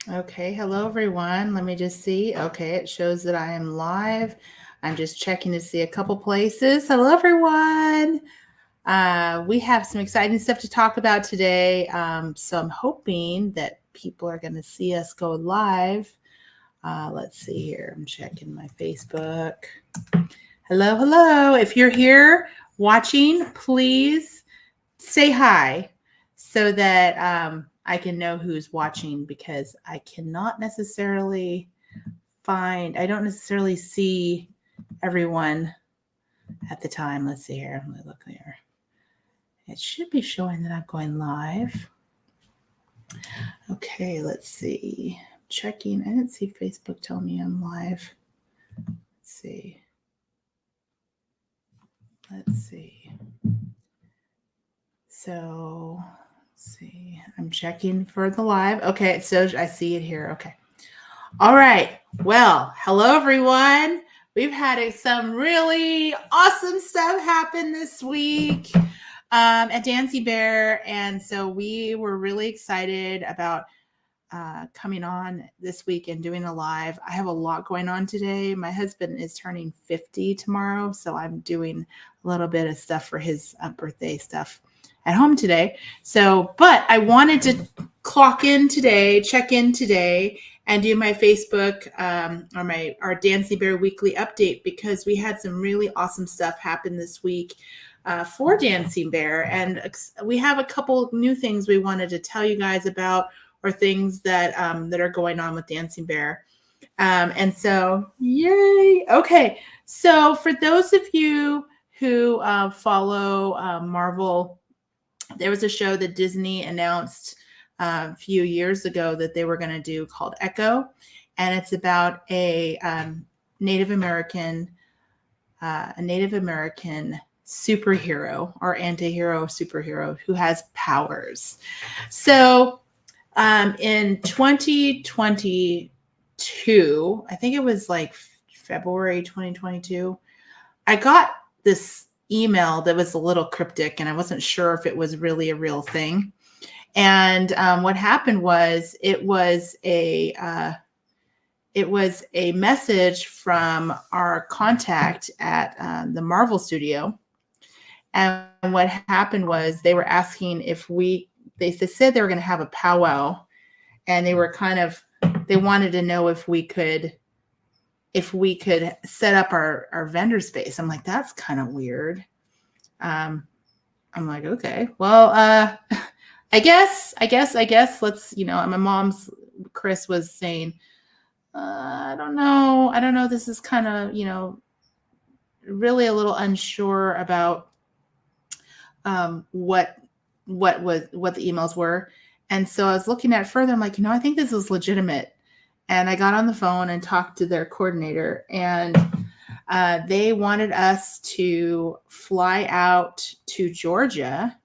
Okay, hello everyone. Let me just see. Okay, it shows that I am live. I'm just checking to see a couple places. Hello everyone. We have some exciting stuff to talk about today. So I'm hoping that people are going to see us go live. Let's see here. I'm checking my Facebook. Hello, hello. If you're here watching, please say hi so that I can know who's watching because I don't necessarily see everyone at the time. Let's see here. Let me look there. It should be showing that I'm going live. Okay, let's see. Checking. I didn't see Facebook tell me I'm live. Let's see. Let's see. So, let's see. I'm checking for the live. Okay, so I see it here. Okay. All right. Well, hello everyone. We've had some really awesome stuff happen this week at Dancy Bear, and so we were really excited about coming on this week and doing a live. I have a lot going on today. My husband is turning 50 tomorrow, so I'm doing a little bit of stuff for his birthday stuff at home today. So, but I wanted to check in today, and do my Facebook or our Dancy Bear weekly update because we had some really awesome stuff happen this week for Dancing Bear, and we have a couple new things we wanted to tell you guys about, or things that that are going on with Dancing Bear. And so, yay! Okay, so for those of you who follow Marvel, there was a show that Disney announced a few years ago that they were going to do called Echo, and it's about a Native American superhero or anti-hero superhero who has powers. So in 2022, I think it was like February 2022, I got this email that was a little cryptic and I wasn't sure if it was really a real thing. And what happened was it was a message from our contact at the Marvel studio. And what happened was they were asking if they said they were going to have a powwow, and they wanted to know if we could set up our vendor space. I'm like, that's kind of weird. I'm like, okay, well, I guess let's, my mom's Chris was saying, I don't know. This is kind of, really a little unsure about what the emails were. And so I was looking at it further. I'm like, I think this is legitimate. And I got on the phone and talked to their coordinator, and they wanted us to fly out to Georgia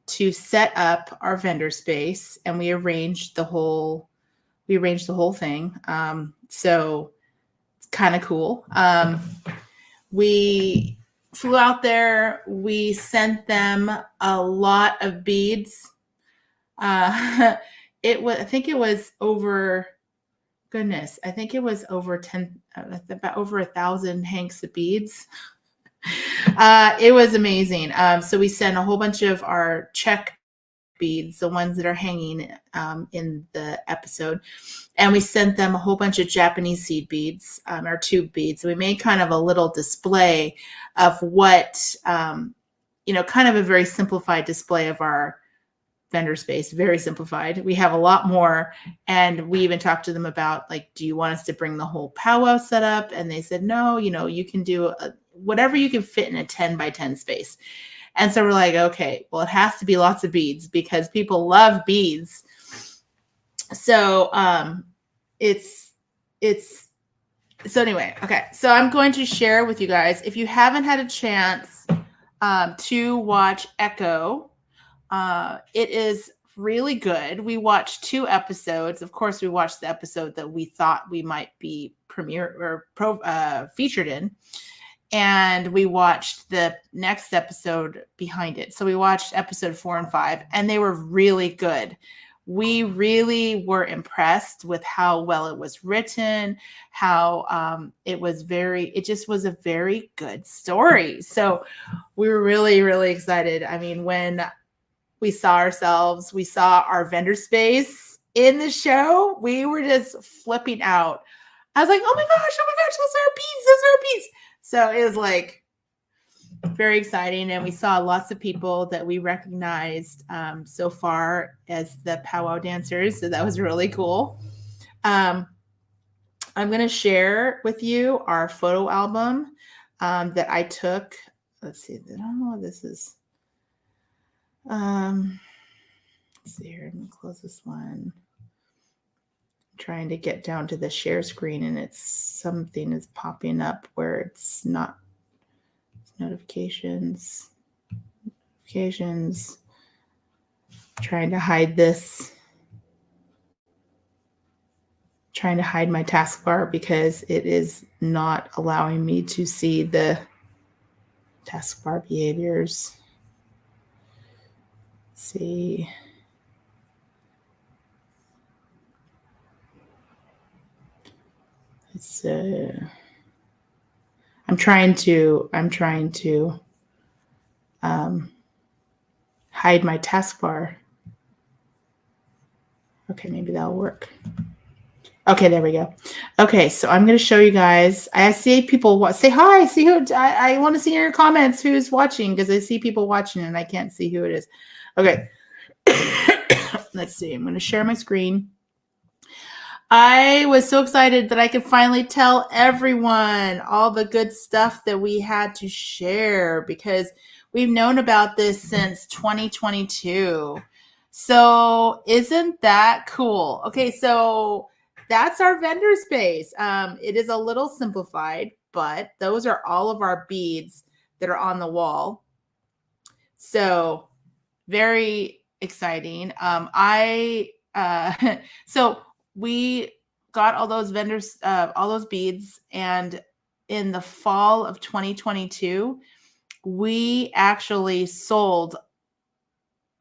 to set up our vendor space, and we arranged the whole thing. So it's kind of cool. We flew out there. We sent them a lot of beads. I think it was over. Goodness, I think it was over about over 1,000 hanks of beads. It was amazing. So we sent a whole bunch of our check beads, the ones that are hanging in the episode, and we sent them a whole bunch of Japanese seed beads, or tube beads. So we made kind of a little display of what, kind of a very simplified display of our vendor space, very simplified. We have a lot more, and we even talked to them about, like, do you want us to bring the whole powwow set up? And they said, no, you can do whatever you can fit in a 10 by 10 space. And so we're like, okay, well, it has to be lots of beads because people love beads. So so anyway, okay, so I'm going to share with you guys, if you haven't had a chance to watch Echo, it is really good. We watched 2 episodes. Of course, we watched the episode that we thought we might be featured in, and we watched the next episode behind it. So we watched episode 4 and 5, and they were really good. we really were impressed with how well it was written, how it just was a very good story. So we were really, really excited. I mean, when we saw our vendor space in the show, we were just flipping out. I was like, oh my gosh, those are beads. So it was like very exciting. And we saw lots of people that we recognized so far as the powwow dancers. So that was really cool. I'm going to share with you our photo album that I took. Let's see. I don't know what this is. Let's see here. I'm going to close this one. I'm trying to get down to the share screen, and something is popping up where it's not. Notifications. Trying to hide this. Trying to hide my taskbar because it is not allowing me to see the taskbar behaviors. Let's see. It's I'm trying to hide my taskbar. Okay, maybe that'll work. Okay, there we go. Okay, so I'm going to show you guys. I see people say hi. See who I want to see in your comments who's watching, because I see people watching and I can't see who it is. Okay, let's see. I'm going to share my screen. I was so excited that I could finally tell everyone all the good stuff that we had to share, because we've known about this since 2022. So isn't that cool? Okay, so that's our vendor space. It is a little simplified, but those are all of our beads that are on the wall. So very exciting. So we got all those vendors, all those beads, and in the fall of 2022, we actually sold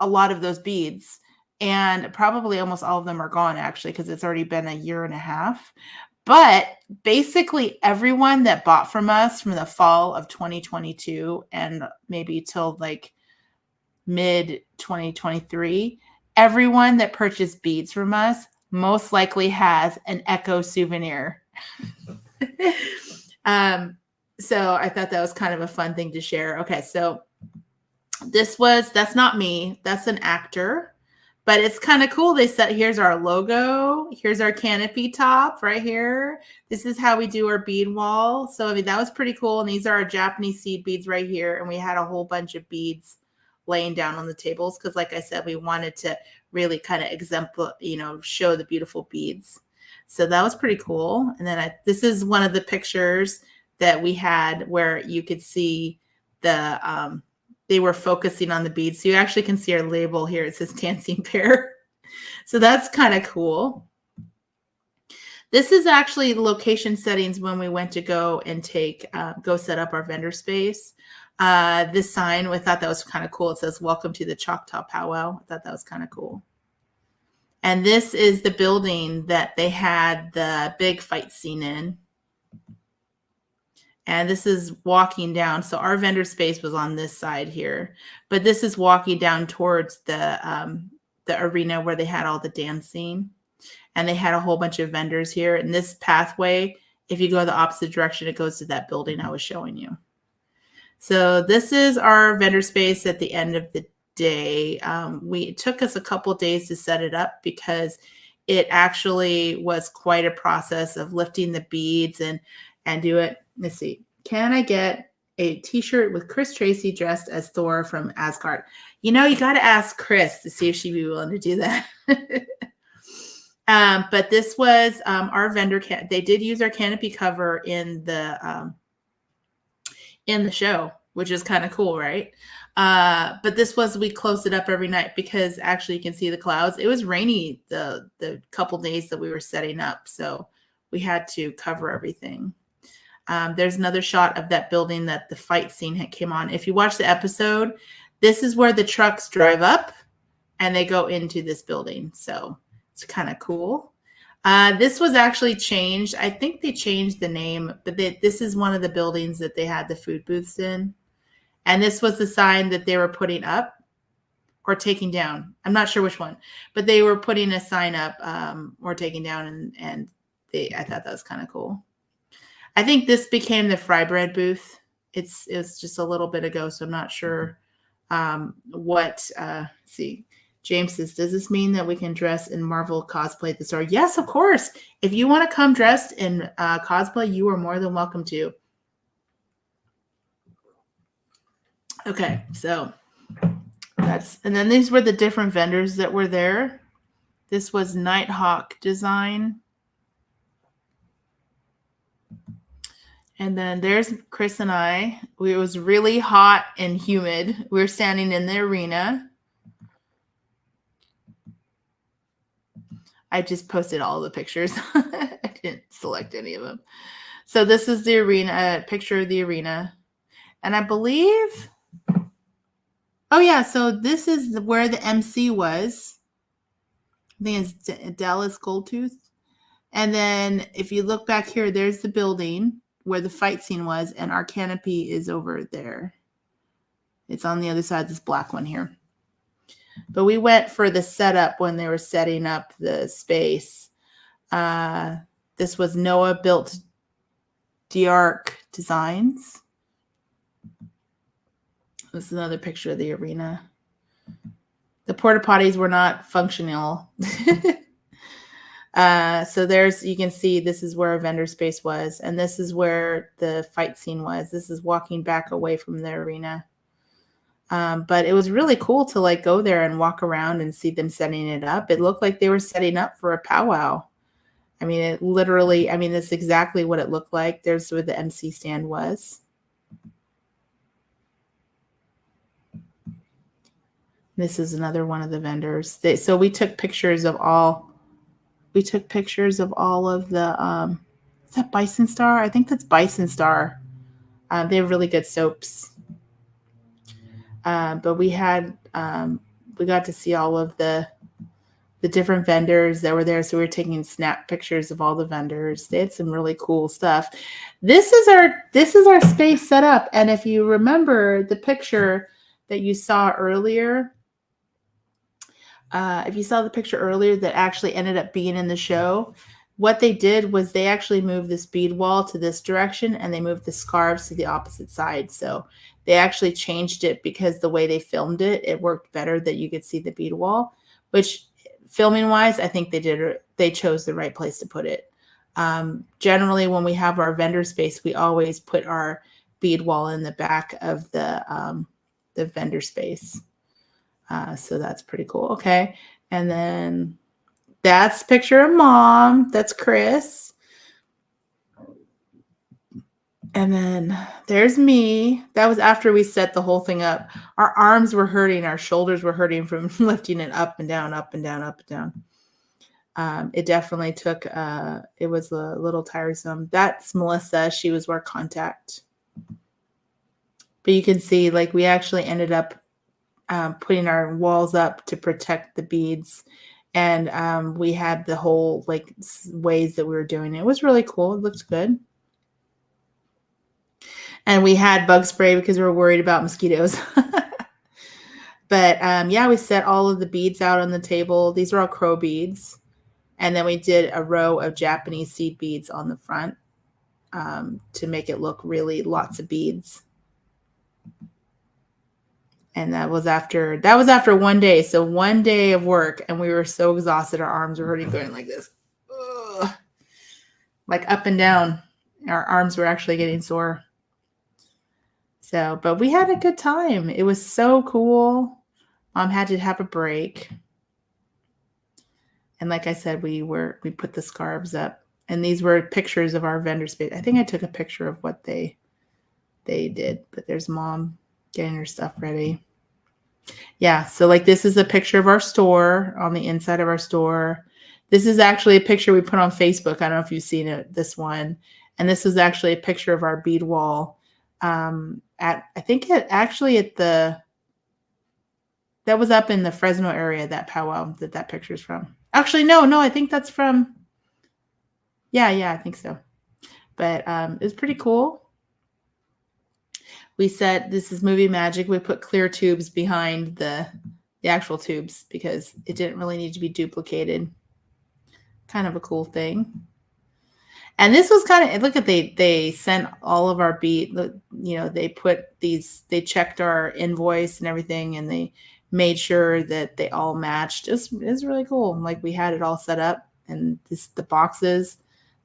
a lot of those beads, and probably almost all of them are gone, actually, because it's already been a year and a half. But basically everyone that bought from us from the fall of 2022 and maybe till like mid 2023, everyone that purchased beads from us most likely has an Echo souvenir. So I thought that was kind of a fun thing to share. Okay, so that's not me. That's an actor, but it's kind of cool. They said, here's our logo. Here's our canopy top right here. This is how we do our bead wall. So, I mean, that was pretty cool. And these are our Japanese seed beads right here. And we had a whole bunch of beads laying down on the tables, because like I said, we wanted to really kind of show the beautiful beads. So that was pretty cool. And then this is one of the pictures that we had where you could see they were focusing on the beads. So you actually can see our label here. It says Dancing Bear. So that's kind of cool. This is actually location settings when we went to go and go set up our vendor space. This sign, we thought that was kind of cool. It says, "Welcome to the Choctaw Powwow." I thought that was kind of cool. And this is the building that they had the big fight scene in. And this is walking down. So our vendor space was on this side here, but this is walking down towards the arena where they had all the dancing, and they had a whole bunch of vendors here. And this pathway, if you go the opposite direction, it goes to that building I was showing you. So this is our vendor space at the end of the day. It took us a couple days to set it up, because it actually was quite a process of lifting the beads and do it. Let's see. Can I get a t-shirt with Chris Tracy dressed as Thor from Asgard? You got to ask Chris to see if she'd be willing to do that. But this was our vendor. They did use our canopy cover in the show, which is kind of cool, right? But we closed it up every night, because actually you can see the clouds. It was rainy the couple days that we were setting up, so we had to cover everything. There's another shot of that building that the fight scene came on. If you watch the episode, this is where the trucks drive up, and they go into this building. So it's kind of cool. This was actually changed. I think they changed the name, but this is one of the buildings that they had the food booths in. And this was the sign that they were putting up or taking down. I'm not sure which one, but they were putting a sign up or taking down, and I thought that was kind of cool. I think this became the fry bread booth. It's just a little bit ago, so I'm not sure what. See, James says, does this mean that we can dress in Marvel cosplay at the store? Yes, of course. If you want to come dressed in cosplay, you are more than welcome to. Okay, so and then these were the different vendors that were there. This was Nighthawk Design. And then there's Chris and I. It was really hot and humid. We were standing in the arena. I just posted all the pictures. I didn't select any of them. So this is the arena, a picture of the arena. And I believe, oh yeah, so this is where the MC was. I think it's Dallas Goldtooth. And then if you look back here, there's the building where the fight scene was, and our canopy is over there. It's on the other side, this black one here. But we went for the setup when they were setting up the space. This was Noah Built D'Arc Designs. This is another picture of the arena. The porta potties were not functional. So you can see this is where a vendor space was, and this is where the fight scene was. This is walking back away from the arena. But it was really cool to like go there and walk around and see them setting it up. It looked like they were setting up for a powwow. I mean, that's exactly what it looked like. There's where the MC stand was. This is another one of the vendors. So we took pictures of all. We took pictures of all of the. Is that Bison Star? I think that's Bison Star. They have really good soaps. But we got to see all of the different vendors that were there. So we were taking snap pictures of all the vendors. They had some really cool stuff. This is our space set up. And if you remember the picture that you saw earlier, that actually ended up being in the show, what they did was they actually moved this bead wall to this direction, and they moved the scarves to the opposite side. So they actually changed it because the way they filmed it, it worked better that you could see the bead wall, which filming wise, I think they chose the right place to put it. Generally, when we have our vendor space, we always put our bead wall in the back of the vendor space. So that's pretty cool. Okay. And then that's a picture of Mom. That's Chris. And then there's me. That was after we set the whole thing up. Our arms were hurting. Our shoulders were hurting from lifting it up and down, up and down, up and down. It definitely took, it was a little tiresome. That's Melissa. She was our contact. But you can see, like, we actually ended up putting our walls up to protect the beads. And we had the whole, like, ways that we were doing it. It was really cool. It looked good. And we had bug spray because we were worried about mosquitoes. But yeah, we set all of the beads out on the table. These are all crow beads. And then we did a row of Japanese seed beads on the front to make it look really lots of beads. And that was after one day. So 1 day of work, and we were so exhausted. Our arms were hurting, going like this. Ugh. Like up and down. Our arms were actually getting sore. So, but we had a good time. It was so cool. Mom had to have a break. And like I said, we put the scarves up. And these were pictures of our vendor space. I think I took a picture of what they did. But there's Mom getting her stuff ready. Yeah, so like this is a picture of our store, on the inside of our store. This is actually a picture we put on Facebook. I don't know if you've seen it, this one. And this is actually a picture of our bead wall. At the That was up in the Fresno area, that powwow that picture's from. Actually, no, I think that's from. Yeah, I think so. But it was pretty cool. We said this is movie magic. We put clear tubes behind the actual tubes because it didn't really need to be duplicated. Kind of a cool thing. And this was kind of, look at, they sent all of our beat, they put these, they checked our invoice and everything, and they made sure that they all matched. It was really cool. Like, we had it all set up, and the boxes,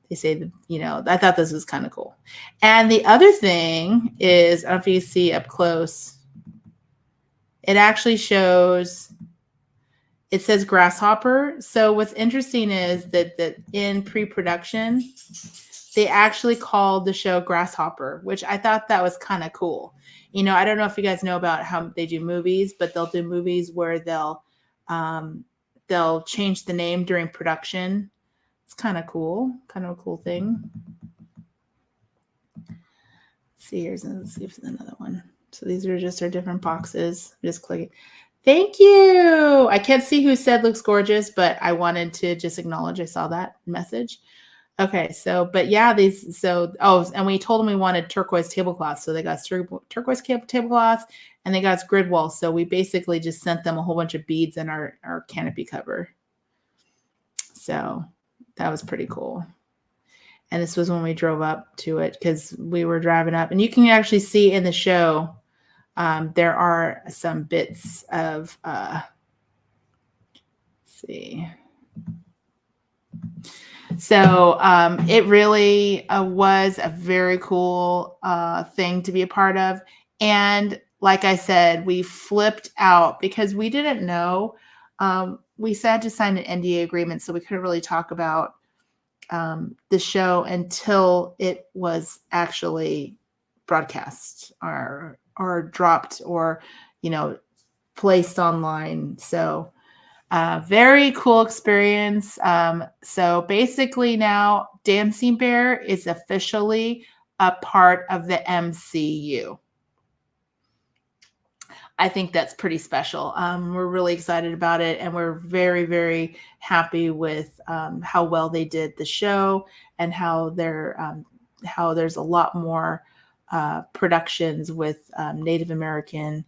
they say that, I thought this was kind of cool. And the other thing is, I don't know if you see up close, it actually shows, it says Grasshopper. So what's interesting is that in pre-production, they actually called the show Grasshopper, which I thought that was kind of cool. I don't know if you guys know about how they do movies, but they'll do movies where they'll change the name during production. It's kind of cool, kind of a cool thing. Let's see if there's another one. So these are just our different boxes. Just click it. Thank you. I can't see who said looks gorgeous, but I wanted to just acknowledge I saw that message. Okay, so, but yeah, and we told them we wanted turquoise tablecloths. So they got turquoise tablecloths, and they got us grid walls. So we basically just sent them a whole bunch of beads in our canopy cover. So that was pretty cool. And this was when we drove up to it, because we were driving up. And you can actually see in the show, there are some bits of, let's see. So it really was a very cool thing to be a part of. And like I said, we flipped out because we didn't know. We had to sign an NDA agreement, so we couldn't really talk about the show until it was actually broadcast or dropped or placed online. So very cool experience. So basically now Dancing Bear is officially a part of the MCU. I think that's pretty special. We're really excited about it, and we're very, very happy with how well they did the show, and how there's a lot more productions with Native American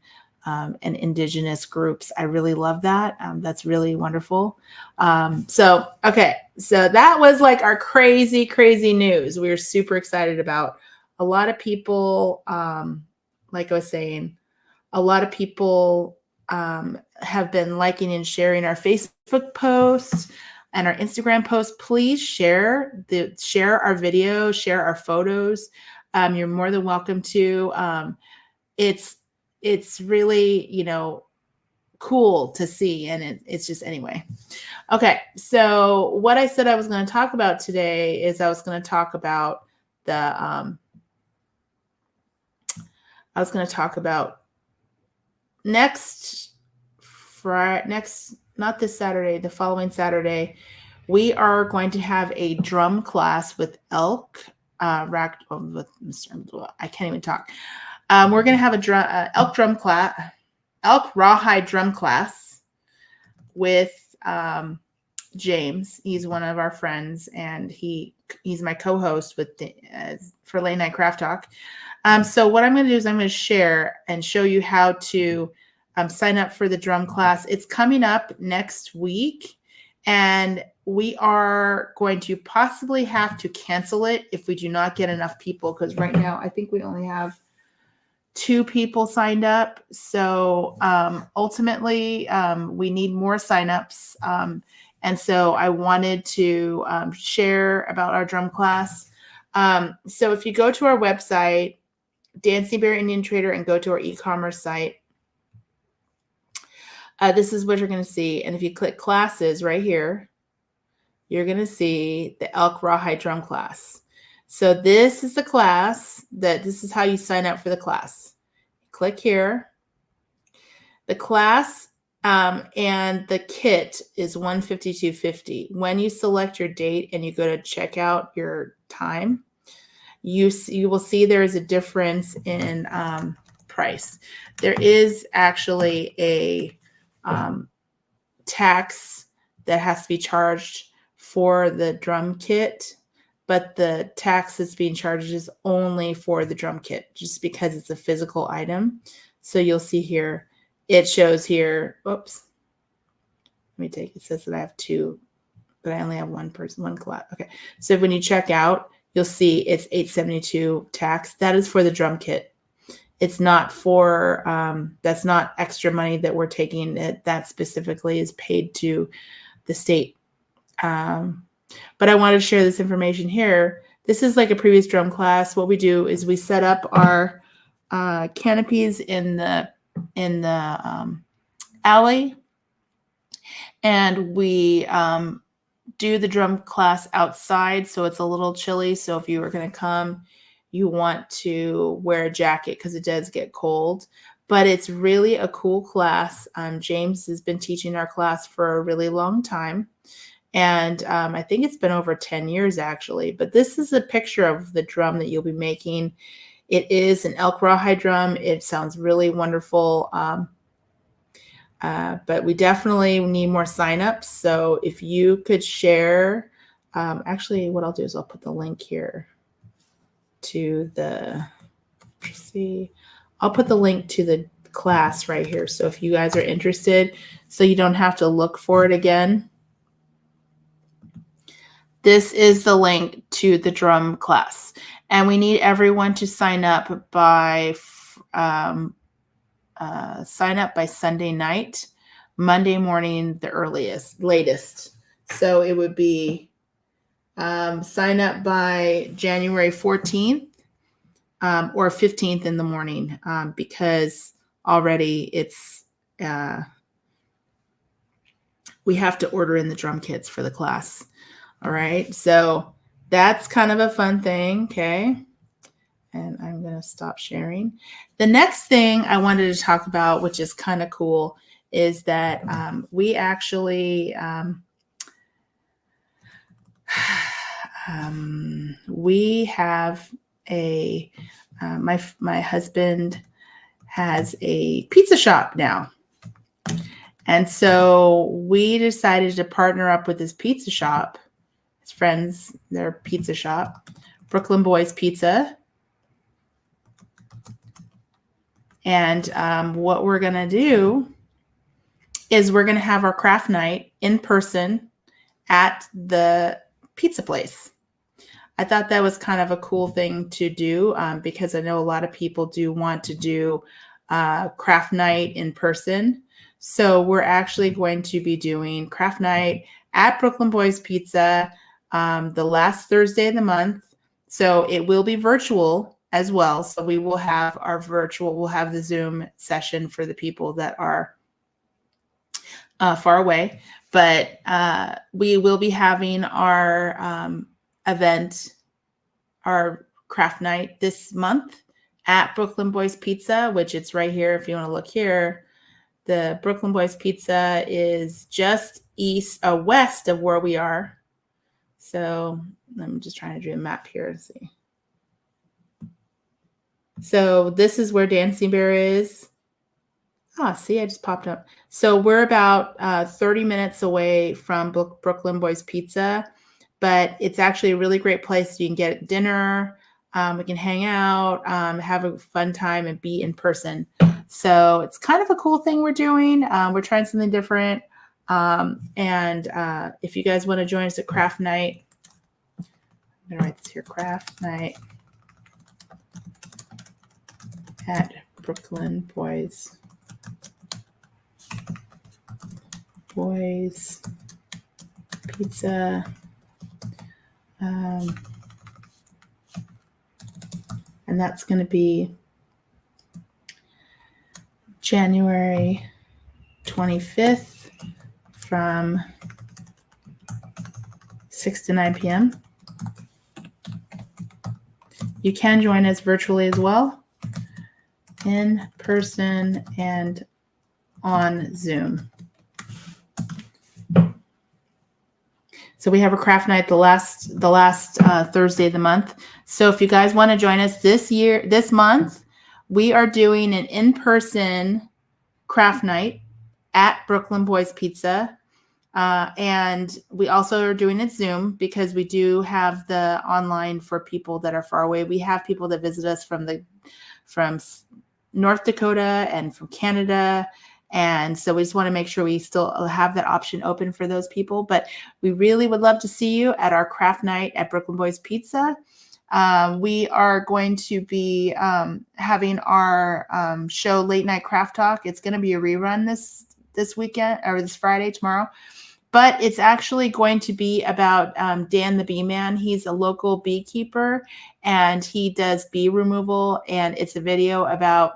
and Indigenous groups. I really love that. That's really wonderful. So that was like our crazy, crazy news. We were super excited about. A lot of people, like I was saying, a lot of people have been liking and sharing our Facebook posts and our Instagram posts. Please share our video, share our photos. You're more than welcome to. It's really, cool to see. And it's just, anyway. Okay. So what I said I was going to talk about today is I was going to talk about not this Saturday, the following Saturday, we are going to have a drum class with Elk. I can't even talk. We're going to have a Elk Rawhide drum class with James. He's one of our friends, and he's my co-host for Late Night Craft Talk. So what I'm going to do is I'm going to share and show you how to sign up for the drum class. It's coming up next week, and we are going to possibly have to cancel it if we do not get enough people, because right now I think we only have 2 people signed up. So ultimately, we need more signups. And so I wanted to share about our drum class. So if you go to our website, Dancing Bear Indian Trader, and go to our e-commerce site, this is what you're going to see. And if you click classes right here, you're going to see the Elk Rawhide drum class. So this is the class this is how you sign up for the class. Click here. The class and the kit is $152.50. When you select your date and you go to check out your time, you will see there is a difference in price. There is actually a tax that has to be charged for the drum kit, but the tax that's being charged is only for the drum kit just because it's a physical item. So you'll see here, it shows here, oops, let me take, it says that I have 2, but I only have one collab. Okay. So when you check out, you'll see it's $872 tax. That is for the drum kit. It's not for, that's not extra money that we're taking. That specifically is paid to the state. But I wanted to share this information here. This is like a previous drum class. What we do is we set up our canopies in the alley, and we do the drum class outside, so it's a little chilly. So if you were going to come, you want to wear a jacket because it does get cold. But it's really a cool class. James has been teaching our class for a really long time. And I think it's been over 10 years, actually. But this is a picture of the drum that you'll be making. It is an elk rawhide drum. It sounds really wonderful. But we definitely need more signups. So if you could share, actually, what I'll do is I'll put the link here to the, I'll put the link to the class right here. So if you guys are interested, so you don't have to look for it again, this is the link to the drum class. And we need everyone to sign up by Sunday night, Monday morning, the latest. So it would be sign up by January 14th or 15th in the morning, because already it's, we have to order in the drum kits for the class. All right. So that's kind of a fun thing. Okay. And I'm going to stop sharing. The next thing I wanted to talk about, which is kind of cool, is that we actually we have a my husband has a pizza shop now. And so we decided to partner up with his pizza shop, his friends, their pizza shop, Brooklyn Boys Pizza. And what we're going to do is we're going to have our craft night in person at the pizza place. I thought that was kind of a cool thing to do, because I know a lot of people do want to do craft night in person. So we're actually going to be doing craft night at Brooklyn Boys Pizza the last Thursday of the month. So it will be virtual as well. So we will have our virtual, we'll have the Zoom session for the people that are far away. But we will be having our event, our craft night this month at Brooklyn Boys Pizza, which it's right here. If you want to look here, the Brooklyn Boys Pizza is just west of where we are. So I'm just trying to do a map here to see. So this is where Dancing Bear is. See, I just popped up. So we're about 30 minutes away from Brooklyn Boys Pizza, but it's actually a really great place. You can get dinner. We can hang out, have a fun time, and be in person. So it's kind of a cool thing we're doing. We're trying something different. And if you guys want to join us at Craft Night, I'm going to write this here, Craft Night at Brooklyn Boys Pizza. And that's going to be January 25th from 6 to 9 p.m. You can join us virtually as well, in person and on Zoom. So we have a craft night the last Thursday of the month. So if you guys want to join us this month, we are doing an in-person craft night at Brooklyn Boys Pizza. And we also are doing it Zoom because we do have the online for people that are far away. We have people that visit us from North Dakota and from Canada. And so we just want to make sure we still have that option open for those people. But we really would love to see you at our craft night at Brooklyn Boys Pizza. We are going to be having our show Late Night Craft Talk. It's going to be a rerun this weekend or this Friday, tomorrow. But it's actually going to be about Dan the Bee Man. He's a local beekeeper and he does bee removal. And it's a video about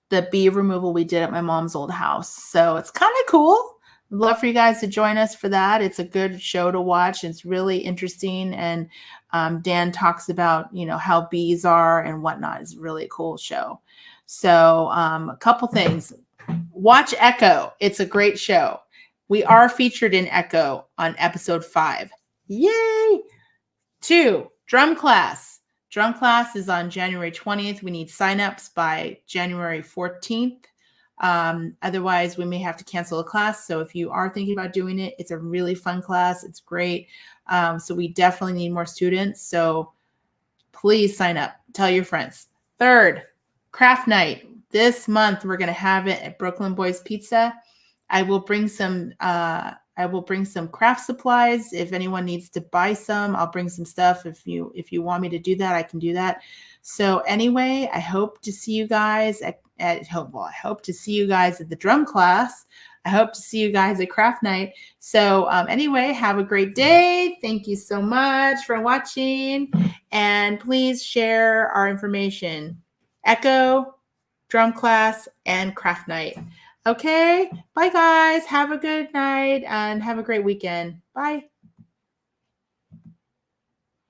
the bee removal we did at my mom's old house. So it's kind of cool. I'd love for you guys to join us for that. It's a good show to watch. It's really interesting. And Dan talks about, how bees are and whatnot. It's a really cool show. So a couple things. Watch Echo. It's a great show. We are featured in Echo on episode 5. Yay! 2, drum class. Drum class is on January 20th. We need signups by January 14th. Otherwise, we may have to cancel a class. So if you are thinking about doing it, it's a really fun class. It's great. So we definitely need more students. So please sign up. Tell your friends. 3rd, craft night. This month, we're going to have it at Brooklyn Boys Pizza. I will bring some craft supplies. If anyone needs to buy some, I'll bring some stuff. If you want me to do that, I can do that. So anyway, I hope to see you guys I hope to see you guys at the drum class. I hope to see you guys at craft night. So anyway, have a great day. Thank you so much for watching. And please share our information. Echo, drum class, and craft night. Okay, bye guys. Have a good night and have a great weekend. Bye.